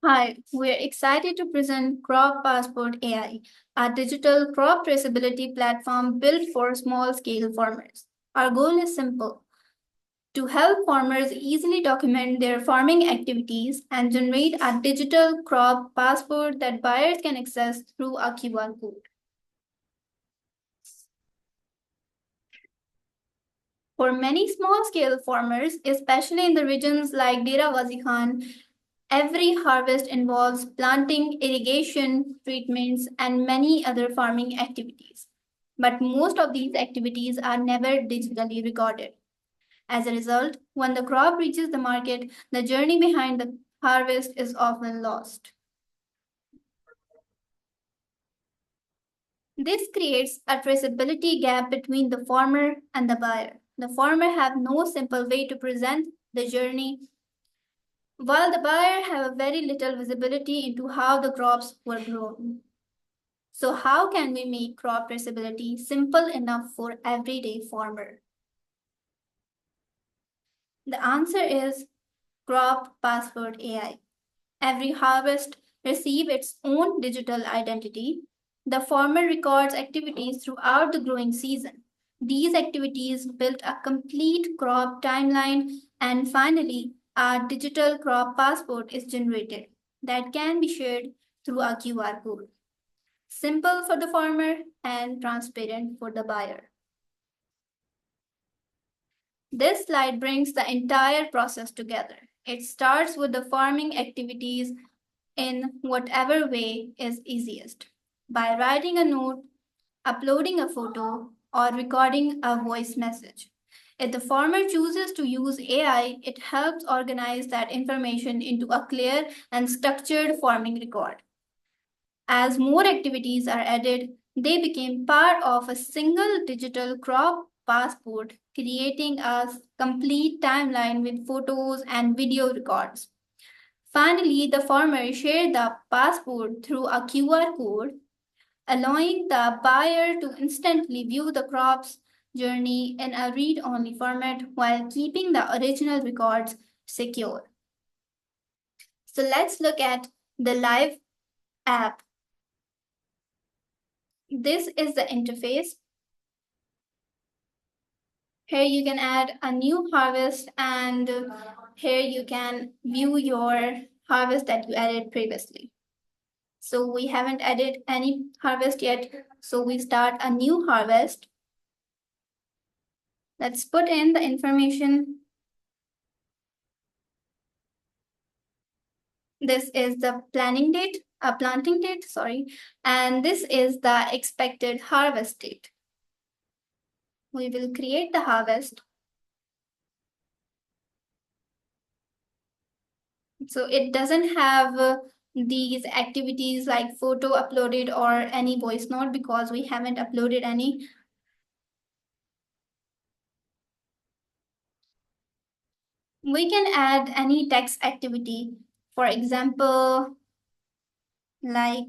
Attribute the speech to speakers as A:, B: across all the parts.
A: Hi, we're excited to present CropPassport AI, a digital crop traceability platform built for small scale farmers. Our goal is simple to help farmers easily document their farming activities and generate a digital crop passport that buyers can access through a QR code. For many small scale farmers, especially in the regions like Dera Ghazi Khan, every harvest involves planting, irrigation, treatments, and many other farming activities. But most of these activities are never digitally recorded. As a result, when the crop reaches the market, the journey behind the harvest is often lost. This creates a traceability gap between the farmer and the buyer. The farmer have no simple way to present the journey, while the buyer have a very little visibility into how the crops were grown. So how can we make crop traceability simple enough for everyday farmer? The answer is CropPassport AI. Every harvest receives its own digital identity. The farmer records activities throughout the growing season. These activities build a complete crop timeline, and finally, a digital crop passport is generated that can be shared through a QR code. Simple for the farmer and transparent for the buyer. This slide brings the entire process together. It starts with the farming activities in whatever way is easiest. By writing a note, uploading a photo, or recording a voice message. If the farmer chooses to use AI, it helps organize that information into a clear and structured farming record. As more activities are added, they became part of a single digital crop passport, creating a complete timeline with photos and video records. Finally, the farmer shared the passport through a QR code, allowing the buyer to instantly view the crop's journey in a read only format while keeping the original records secure. So let's look at the live app. This is the interface. Here you can add a new harvest, and here you can view your harvest that you added previously. So we haven't added any harvest yet, so we start a new harvest. Let's put in the information. This is the planting date, sorry, and this is the expected harvest date. We will create the harvest. So it doesn't have these activities like photo uploaded or any voice note because we haven't uploaded any. We can add any text activity. For example, like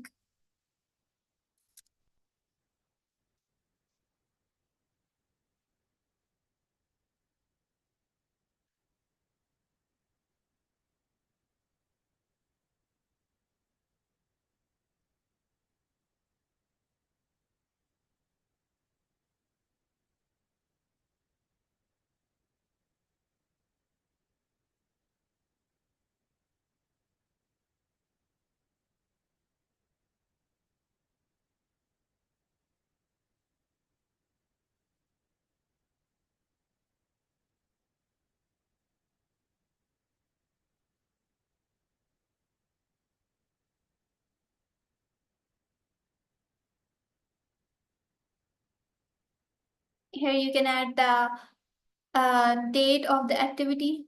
A: here you can add the date of the activity.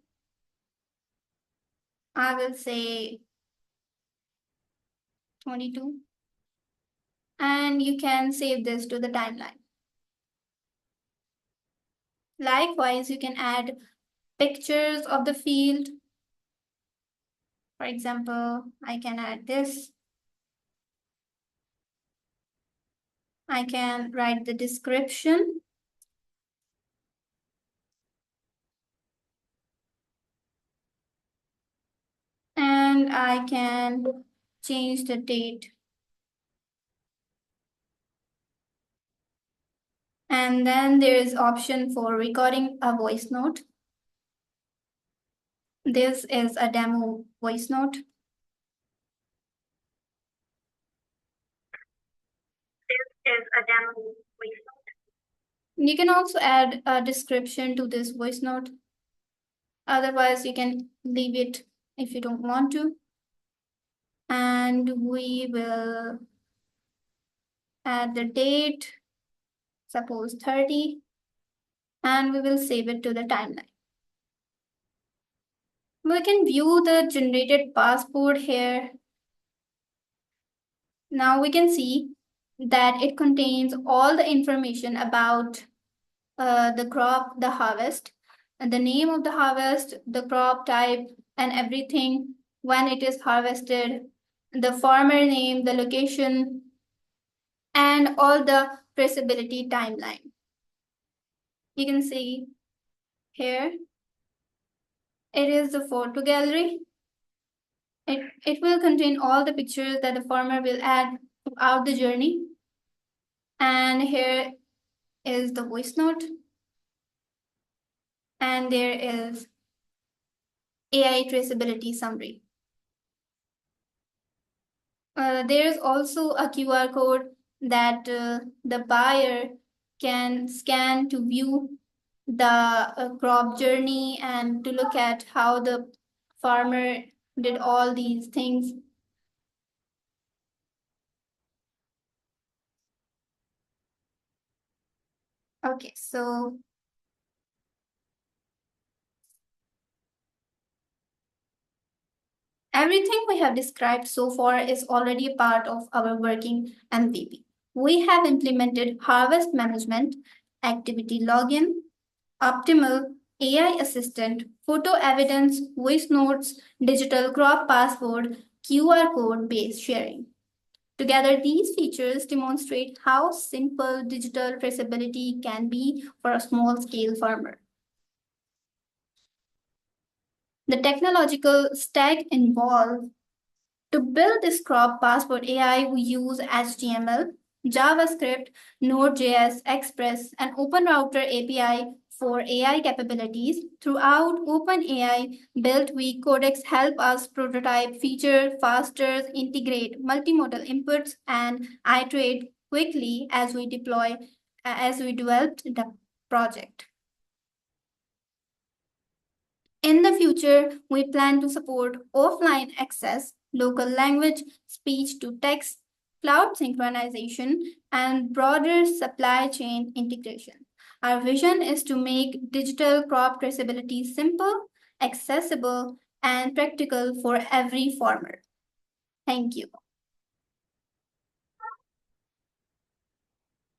A: I will say 22. And you can save this to the timeline. Likewise, you can add pictures of the field. For example, I can add this. I can write the description. And and I can change the date. And then there is option for recording a voice note. This is a demo voice note. You can also add a description to this voice note. Otherwise, you can leave it if you don't want to. And we will add the date, suppose 30, and we will save it to the timeline. We can view the generated passport here. Now we can see that it contains all the information about the crop, the harvest, and the name of the harvest, the crop type, and everything, when it is harvested, the farmer name, the location, and all the traceability timeline. You can see here, it is the photo gallery. It will contain all the pictures that the farmer will add throughout the journey. And here is the voice note. And there is AI traceability summary. There is also a QR code that the buyer can scan to view the crop journey and to look at how the farmer did all these things. Okay, so everything we have described so far is already a part of our working MVP. We have implemented harvest management, activity login, optimal AI assistant, photo evidence, voice notes, digital crop passport, QR code based sharing. Together, these features demonstrate how simple digital traceability can be for a small scale farmer. The technological stack involves to build this CropPassport AI, we use HTML, JavaScript, Node.js, Express, and OpenRouter API for AI capabilities. Throughout OpenAI built week codecs help us prototype feature faster, integrate multimodal inputs, and iterate quickly as we deploy, as we developed the project. In the future, we plan to support offline access, local language, speech to text, cloud synchronization, and broader supply chain integration. Our vision is to make digital crop traceability simple, accessible, and practical for every farmer. Thank you.